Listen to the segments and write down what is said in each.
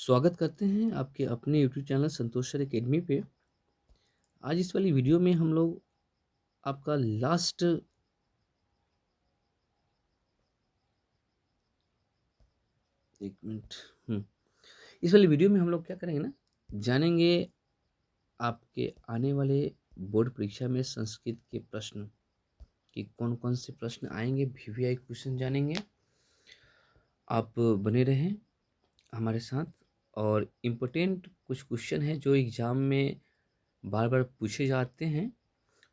स्वागत करते हैं आपके अपने यूट्यूब चैनल संतोष सर अकेडमी पे। आज इस वाली वीडियो में हम लोग आपका लास्ट एक मिनट इस वाली वीडियो में हम लोग क्या करेंगे ना, जानेंगे आपके आने वाले बोर्ड परीक्षा में संस्कृत के प्रश्न कि कौन-कौन से प्रश्न आएँगे, वीवीआई क्वेश्चन जानेंगे। आप बने रहें हमारे साथ और इम्पोर्टेंट कुछ क्वेश्चन हैं जो एग्ज़ाम में बार-बार पूछे जाते हैं।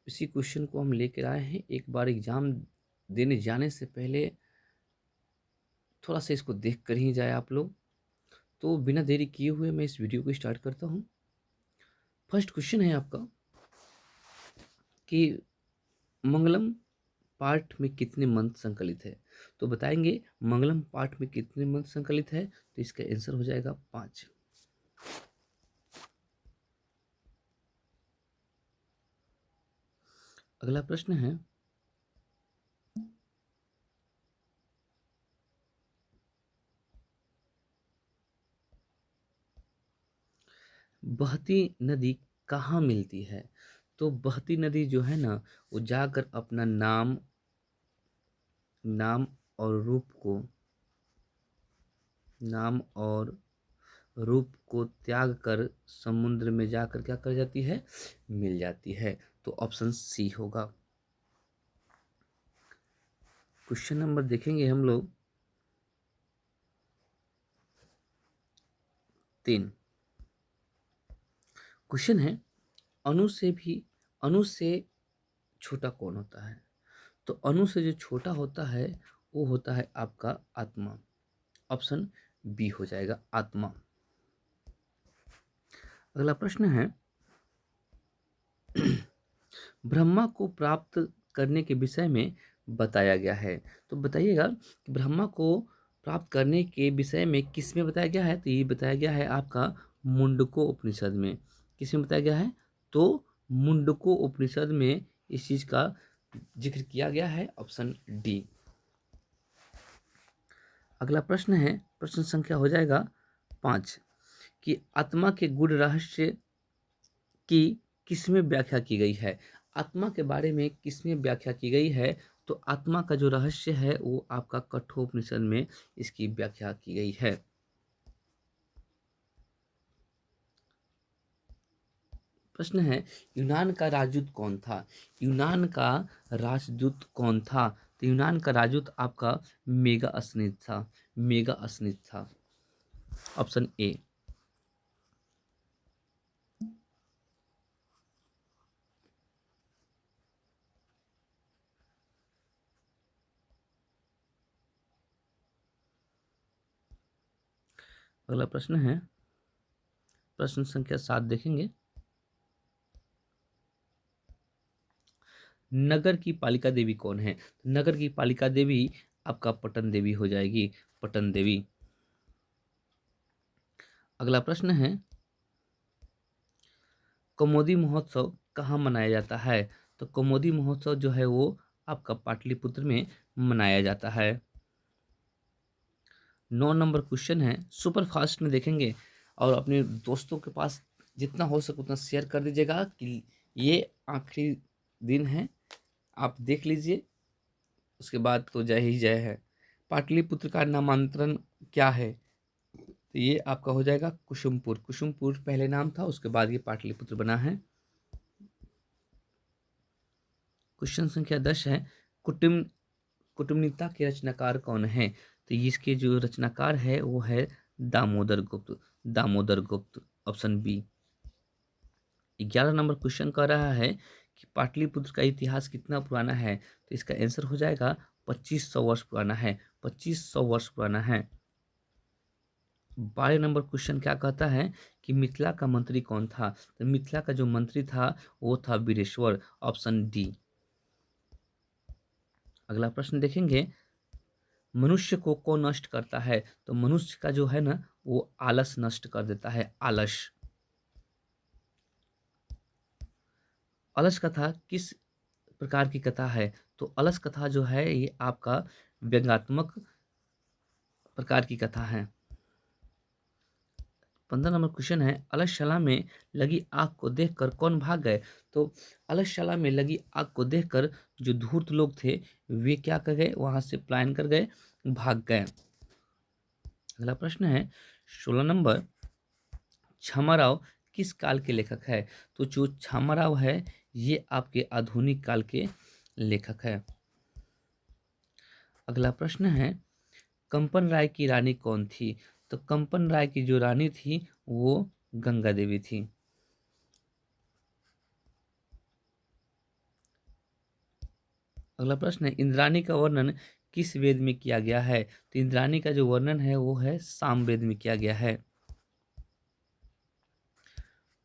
इसी क्वेश्चन को हम लेकर आए हैं। एक बार एग्ज़ाम देने जाने से पहले थोड़ा सा इसको देख कर ही जाए आप लोग। तो बिना देरी किए हुए मैं इस वीडियो को स्टार्ट करता हूँ। फर्स्ट क्वेश्चन है आपका कि मंगलम पाठ में कितने मंत्र संकलित है। तो बताएंगे मंगलम पाठ में कितने मंत्र संकलित है, तो इसका आंसर हो जाएगा 5। अगला प्रश्न है बहती नदी कहाँ मिलती है। तो बहती नदी जो है ना, वो जाकर अपना नाम नाम और रूप को नाम और रूप को त्याग कर समुद्र में जाकर क्या कर जाती है, मिल जाती है। तो ऑप्शन सी होगा। क्वेश्चन नंबर देखेंगे हम लोग 3। क्वेश्चन है अणु से छोटा कौन होता है। तो अणु से जो छोटा होता है वो होता है आपका आत्मा। ऑप्शन बी हो जाएगा आत्मा। अगला प्रश्न है ब्रह्मा को प्राप्त करने के विषय में बताया गया है। तो बताइएगा कि ब्रह्मा को प्राप्त करने के विषय में किस में बताया गया है। तो ये बताया गया है आपका मुंडको उपनिषद में। किस में बताया गया है, तो मुंडको उपनिषद में इस चीज का जिक्र किया गया है। Option D. अगला प्रश्न है, प्रश्न संख्या हो जाएगा 5 कि आत्मा के गूढ़ रहस्य की किसमें व्याख्या की गई है। आत्मा के बारे में किसमें व्याख्या की गई है। तो आत्मा का जो रहस्य है वो आपका कठोपनिषद में इसकी व्याख्या की गई है। प्रश्न है यूनान का राजदूत कौन था। यूनान का राजदूत कौन था। तो यूनान का राजदूत आपका मेगा अस्नित था। मेगा अस्नित था। Option A. अगला प्रश्न है, प्रश्न संख्या 7 देखेंगे। नगर की पालिका देवी कौन है। नगर की पालिका देवी आपका पटन देवी हो जाएगी। पटन देवी। अगला प्रश्न है कौमुदी महोत्सव कहाँ मनाया जाता है। तो कौमुदी महोत्सव जो है वो आपका पाटलिपुत्र में मनाया जाता है। 9 नंबर क्वेश्चन है, सुपर फास्ट में देखेंगे और अपने दोस्तों के पास जितना हो सके उतना शेयर कर दीजिएगा कि ये आखिरी दिन है, आप देख लीजिए, उसके बाद तो जय ही जय है। पाटलिपुत्र का नामांतरण क्या है। तो ये आपका हो जाएगा कुसुमपुर। कुसुमपुर पहले नाम था, उसके बाद ये पाटलिपुत्र बना है। क्वेश्चन संख्या 10 है कुटुम्बनीयता के रचनाकार कौन है। तो इसके जो रचनाकार है वो है दामोदर गुप्त। दामोदर गुप्त। Option B. 11 नंबर क्वेश्चन कह रहा है कि पाटलिपुत्र का इतिहास कितना पुराना है। तो इसका आंसर हो जाएगा 2500 वर्ष पुराना है। 2500 वर्ष पुराना है। 12 नंबर क्वेश्चन क्या कहता है कि मिथिला का मंत्री कौन था। तो मिथिला का जो मंत्री था वो था वीरेश्वर। Option D. अगला प्रश्न देखेंगे, मनुष्य को कौन नष्ट करता है। तो मनुष्य का जो है ना वो आलस नष्ट कर देता है। आलस। अलस कथा किस प्रकार की कथा है। तो अलस कथा जो है ये आपका व्यंग्यात्मक प्रकार की कथा है। 15 नंबर क्वेश्चन है, अलगशाला में लगी आग को देखकर कौन भाग गए? तो अलगशाला में लगी आग को देखकर जो धूर्त लोग थे वे क्या कर गए, वहां से पलायन कर गए, भाग गए। अगला प्रश्न है 16 नंबर, छामाराव किस काल के लेखक है? तो जो छामाराव है ये आपके आधुनिक काल के लेखक है। अगला प्रश्न है, कंपन राय की रानी कौन थी? तो कंपन राय की जो रानी थी वो गंगा देवी थी। अगला प्रश्न है, इंद्राणी का वर्णन किस वेद में किया गया है? तो इंद्राणी का जो वर्णन है वो है सामवेद में किया गया है।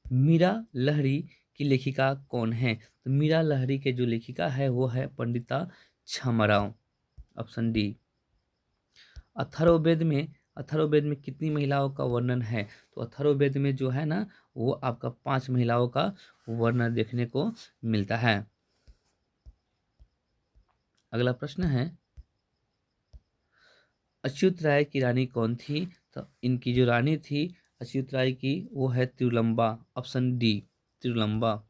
मीरा लहरी की लेखिका कौन है? तो मीरा लहरी के जो लेखिका है वो है पंडिता छामाराव, ऑप्शन डी। अथर्ववेद में कितनी महिलाओं का वर्णन है? तो अथर्ववेद में जो है ना वो आपका 5 महिलाओं का वर्णन देखने को मिलता है। अगला प्रश्न है, अच्युत राय की रानी कौन थी? तो इनकी जो रानी थी अच्युत राय की वो है तिरुलंबा, ऑप्शन डी, तिरुलंबा।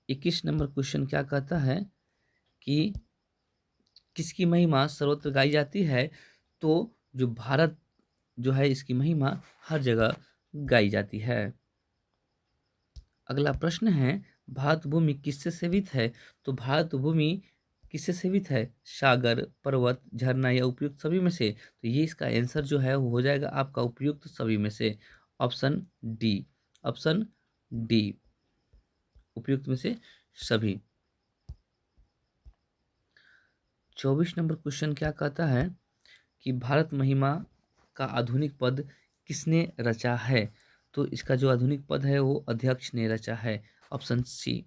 21 नंबर क्वेश्चन क्या कहता है कि किसकी महिमा सर्वत्र गाई जाती है? तो जो भारत जो है इसकी महिमा हर जगह गाई जाती है। अगला प्रश्न है, भारत भूमि किससे सेवित है? तो भारत भूमि किससे सेवित है? सागर, पर्वत, झरना या उपयुक्त सभी में से? तो ये इसका आंसर जो है वो हो जाएगा आपका उपयुक्त सभी में से, ऑप्शन डी, ऑप्शन डी, उपयुक्त में से सभी। 24 नंबर क्वेश्चन क्या कहता है कि भारत महिमा का आधुनिक पद किसने रचा है? तो इसका जो आधुनिक पद है वो अध्यक्ष ने रचा है, ऑप्शन सी।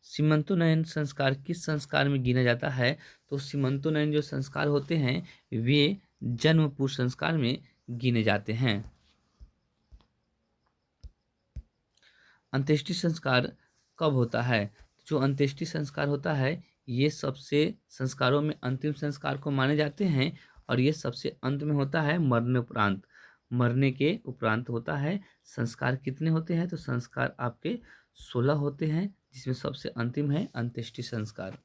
सीमंतोनयन संस्कार किस संस्कार में गिना जाता है? तो सीमंतोनयन जो संस्कार होते हैं वे जन्म पूर्व संस्कार में गिने जाते हैं। अंत्येष्टि संस्कार कब होता है? जो अंत्येष्टि संस्कार होता है ये सबसे संस्कारों में अंतिम संस्कार को माने जाते हैं और ये सबसे अंत में होता है, मरने उपरांत, मरने के उपरांत होता है। संस्कार कितने होते हैं? तो संस्कार आपके 16 होते हैं जिसमें सबसे अंतिम है अंत्येष्टि संस्कार।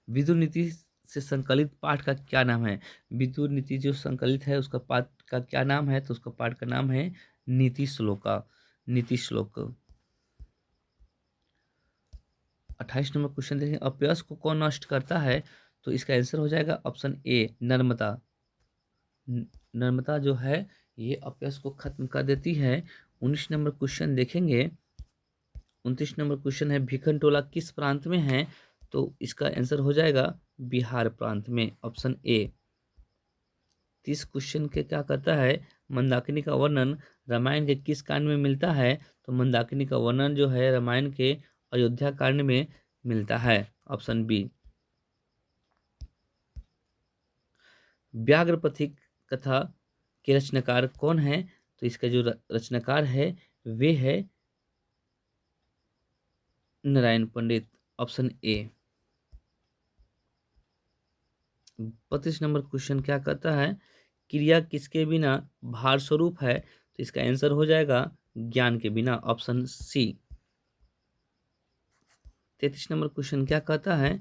विदुर नीति से संकलित पाठ का क्या नाम है? विदुर नीति जो संकलित है उसका पाठ का क्या नाम है? तो उसका पाठ का नाम है नीति श्लोका, नीति श्लोक। 28 नंबर क्वेश्चन देखें, अपयश को कौन नष्ट करता है? तो इसका आंसर हो जाएगा ऑप्शन ए, नर्मदा। नर्मदा जो है ये अपयश को खत्म कर देती है। 19 नंबर क्वेश्चन देखेंगे, 29 नंबर क्वेश्चन है, भिखन टोला किस प्रांत में है? तो इसका आंसर हो जाएगा बिहार प्रांत में, ऑप्शन ए। 30 क्वेश्चन के क्या करता है, मंदाकिनी का वर्णन रामायण के किस कांड में मिलता है? तो मंदाकिनी का वर्णन जो है रामायण के अयोध्या कांड में मिलता है, ऑप्शन बी। व्याघ्रपथिक कथा के रचनाकार कौन है? तो इसका जो रचनाकार है वे है नारायण पंडित, ऑप्शन ए। 25 नंबर क्वेश्चन क्या कहता है, क्रिया किसके बिना भार स्वरूप है? तो इसका आंसर हो जाएगा ज्ञान के बिना, ऑप्शन सी। 33 नंबर क्वेश्चन क्या कहता है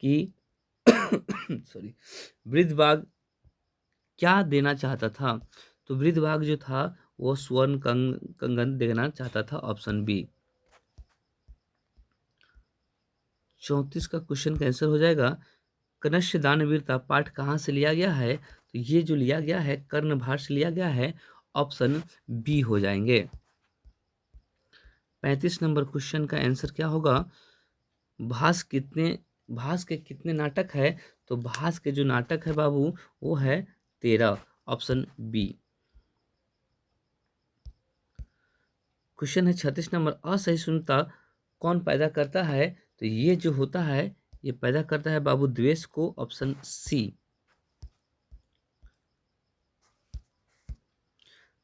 कि सॉरी, वृद्ध बाघ क्या देना चाहता था? तो वृद्ध बाघ जो था वो स्वर्ण कंगन देना चाहता था, ऑप्शन बी। 34 का क्वेश्चन का आंसर हो जाएगा, कनिष्ठ दानवीरता पाठ कहाँ से लिया गया है? तो ये जो लिया गया है कर्णभार से लिया गया है, ऑप्शन बी हो जाएंगे। 35 नंबर क्वेश्चन का आंसर क्या होगा, भास के कितने नाटक है? तो भास के जो नाटक है बाबू वो है 13, ऑप्शन बी। क्वेश्चन है 36 नंबर, असहिष्णुता कौन पैदा करता है? तो ये जो होता है ये पैदा करता है बाबू द्वेष को, ऑप्शन सी।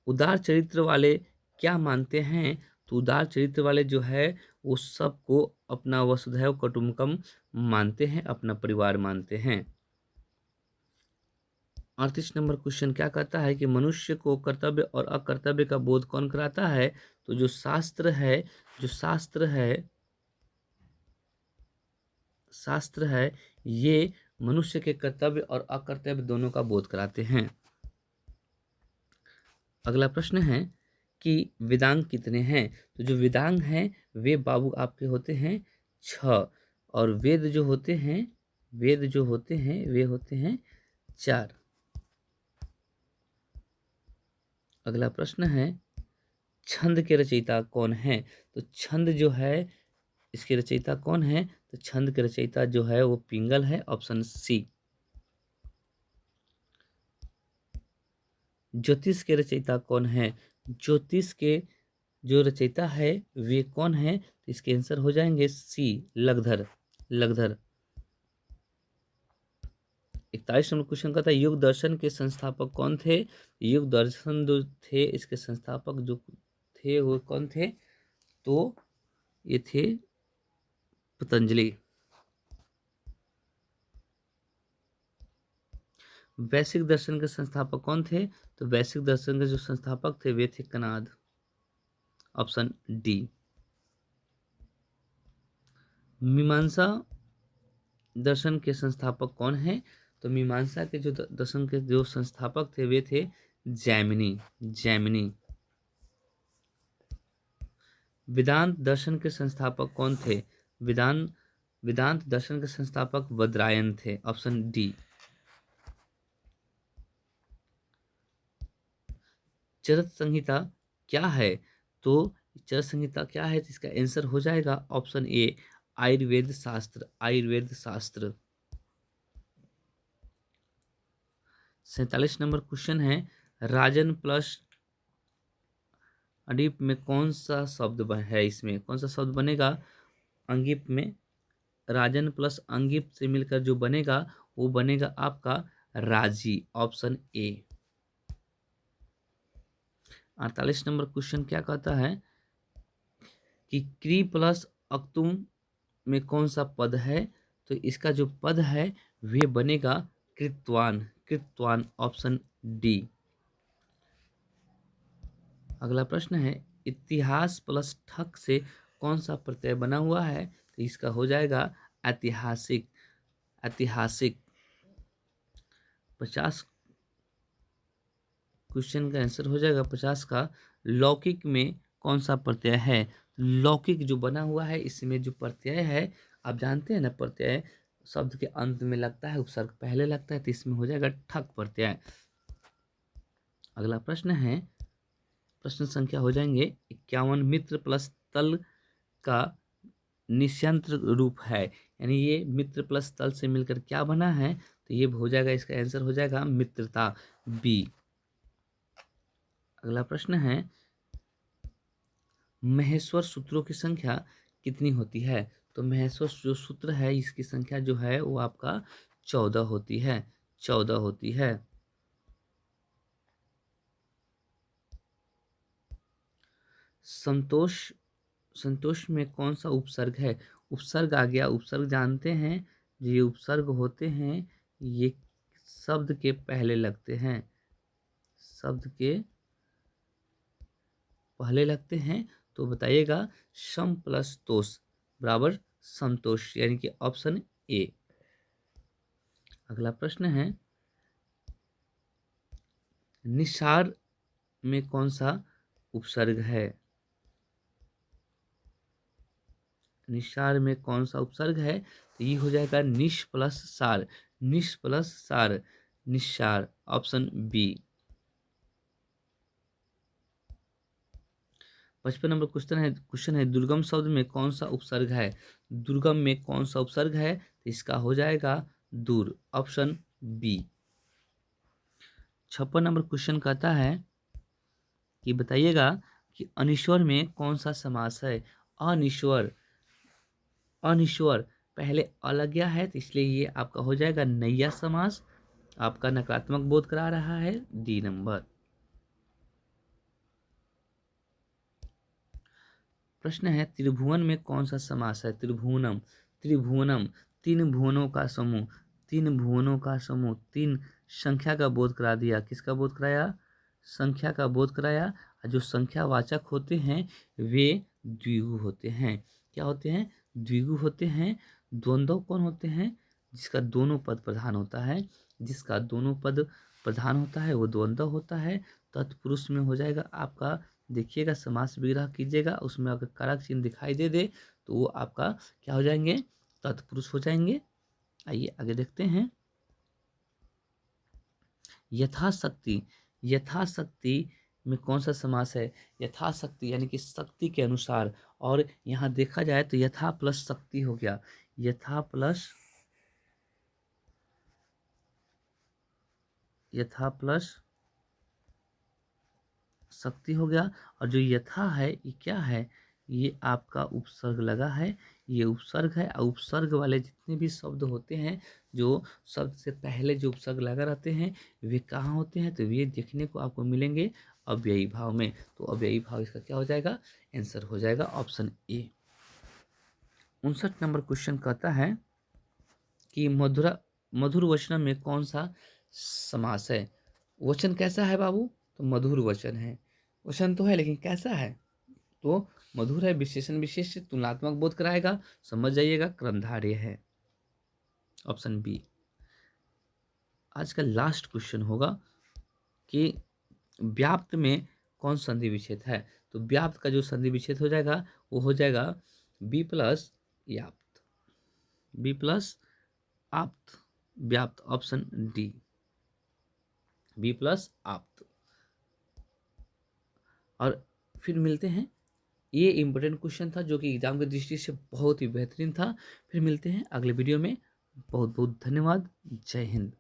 उदार चरित्र वाले क्या मानते हैं? तो उदार चरित्र वाले जो है वो सबको अपना वसुधैव कुटुंबकम मानते हैं, अपना परिवार मानते हैं। 38 नंबर क्वेश्चन क्या कहता है कि मनुष्य को कर्तव्य और अकर्तव्य का बोध कौन कराता है? तो जो शास्त्र है ये मनुष्य के कर्तव्य और अकर्तव्य दोनों का बोध कराते हैं। अगला प्रश्न है कि वेदांग कितने हैं? तो जो वेदांग हैं वे बाबू आपके होते हैं 6, और वेद जो होते हैं वे होते हैं 4। अगला प्रश्न है छंद के रचयिता कौन है? तो छंद जो है इसके रचयिता कौन है? तो छंद के रचयिता जो है वो पिंगल है, ऑप्शन सी। ज्योतिष के रचयिता कौन है? ज्योतिष के जो रचयिता है वे कौन है? तो इसके आंसर हो जाएंगे सी, लगधर। 41 नंबर क्वेश्चन का था योग दर्शन के संस्थापक कौन थे? योग दर्शन जो थे इसके संस्थापक जो थे वो कौन थे? तो ये थे पतंजलि। वैश्विक दर्शन के संस्थापक कौन थे? तो वैश्विक दर्शन के जो संस्थापक थे वे थे कनाद, ऑप्शन डी। मीमांसा दर्शन के संस्थापक कौन है? तो मीमांसा के जो दर्शन के जो संस्थापक थे वे थे जैमिनी। वेदांत दर्शन के संस्थापक कौन थे? वेदांत दर्शन के संस्थापक बद्रायन थे, ऑप्शन डी। चरक संहिता क्या है? तो चरक संहिता क्या है? तो इसका आंसर हो जाएगा ऑप्शन ए, आयुर्वेद शास्त्र। 47 नंबर क्वेश्चन है राजन प्लस अडीप में कौन सा शब्द है? इसमें कौन सा शब्द बनेगा? अंगिप में राजन प्लस अंगिप से मिलकर जो बनेगा वो बनेगा आपका राजी, ऑप्शन ए। 48 नंबर क्वेश्चन क्या कहता है कि क्री प्लस अक्तुम में कौन सा पद है? तो इसका जो पद है वे बनेगा कृत्वान, ऑप्शन डी। अगला प्रश्न है इतिहास प्लस ठक से कौन सा प्रत्यय बना हुआ है? तो इसका हो जाएगा ऐतिहासिक। 50 क्वेश्चन का आंसर हो जाएगा 50 का लौकिक में कौन सा प्रत्यय है? लौकिक जो बना हुआ है इसमें जो प्रत्यय है आप जानते हैं ना, प्रत्यय शब्द के अंत में लगता है, उपसर्ग पहले लगता है, तो इसमें हो जाएगा ठक प्रत्यय। अगला प्रश्न है प्रश्न संख्या हो जाएंगे 51 मित्र प्लस तल का निश्यंत्र रूप है, यानी ये मित्र प्लस तल से मिलकर क्या बना है? तो ये हो जाएगा, इसका आंसर हो जाएगा मित्रता, बी। अगला प्रश्न है महेश्वर सूत्रों की संख्या कितनी होती है? तो महेश्वर जो सूत्र है इसकी संख्या जो है वो आपका 14 होती है, 14 होती है। संतोष में कौन सा उपसर्ग है? उपसर्ग आ गया, उपसर्ग जानते हैं जो ये उपसर्ग होते हैं ये शब्द के पहले लगते हैं, तो बताइएगा सम प्लस तोष बराबर संतोष, यानी कि ऑप्शन ए। अगला प्रश्न है निसार में कौन सा उपसर्ग है? निसार में कौन सा उपसर्ग है? तो ये हो जाएगा निश प्लस सार, निस्सार, ऑप्शन बी। 55 नंबर क्वेश्चन है दुर्गम शब्द में कौन सा उपसर्ग है? दुर्गम में कौन सा उपसर्ग है? तो इसका हो जाएगा दूर, ऑप्शन बी। 56 नंबर क्वेश्चन कहता है कि बताइएगा कि अनिश्वर में कौन सा समास है? अनिश्वर पहले अलग गया है तो इसलिए ये आपका हो जाएगा नैया समास, आपका नकारात्मक बोध करा रहा है, डी नंबर। प्रश्न है त्रिभुवन में कौन सा समास है? त्रिभुवनम, त्रिभुवनम, तीन भुवनों का समूह, तीन भुवनों का समूह, तीन संख्या का बोध करा दिया। किसका बोध कराया? संख्या का बोध कराया। और जो संख्यावाचक होते हैं वे द्विगु होते हैं। क्या होते हैं? द्विगु होते हैं। द्वंद्व कौन होते हैं? जिसका दोनों पद प्रधान होता है, जिसका दोनों पद प्रधान होता है वो द्वंद्व होता है। तत्पुरुष में हो जाएगा आपका, देखिएगा समास विग्रह कीजिएगा, उसमें अगर कारक चिन्ह दिखाई दे दे तो वो आपका क्या हो जाएंगे? तत्पुरुष हो जाएंगे। आइए आगे देखते हैं। यथाशक्ति, यथाशक्ति में कौन सा समास है? यथाशक्ति यानी कि शक्ति के अनुसार। और यहाँ देखा जाए तो यथा प्लस शक्ति हो गया, यथा प्लस, यथा प्लस शक्ति हो गया। और जो यथा है ये क्या है? ये आपका उपसर्ग लगा है, ये उपसर्ग है। और उपसर्ग वाले जितने भी शब्द होते हैं, जो शब्द से पहले जो उपसर्ग लगा रहते हैं वे कहाँ होते हैं? तो ये देखने को आपको मिलेंगे अव्ययी भाव में। तो अव्ययी भाव इसका क्या हो जाएगा? आंसर हो जाएगा ऑप्शन ए। 59 नंबर क्वेश्चन कहता है कि मधुर वचन में कौन सा समास है? वचन कैसा है बाबू? तो मधुर वचन है। वचन तो है लेकिन कैसा है? तो मधुर है, विशेषण विशेष तुलनात्मक बोध कराएगा। समझ जाइएगा, क्रमधारय है। Option B. आज का लास्ट क्वेश्चन होगा कि व्याप्त में कौन संधि विच्छेद है? तो व्याप्त का जो संधि विच्छेद हो जाएगा वो हो जाएगा बी प्लस याप्त, बी प्लस आप्त, व्याप्त। ऑप्शन डी, बी प्लस आप्त। और फिर मिलते हैं, ये इंपॉर्टेंट क्वेश्चन था जो कि एग्जाम की दृष्टि से बहुत ही बेहतरीन था। फिर मिलते हैं अगले वीडियो में। बहुत बहुत धन्यवाद। जय हिंद।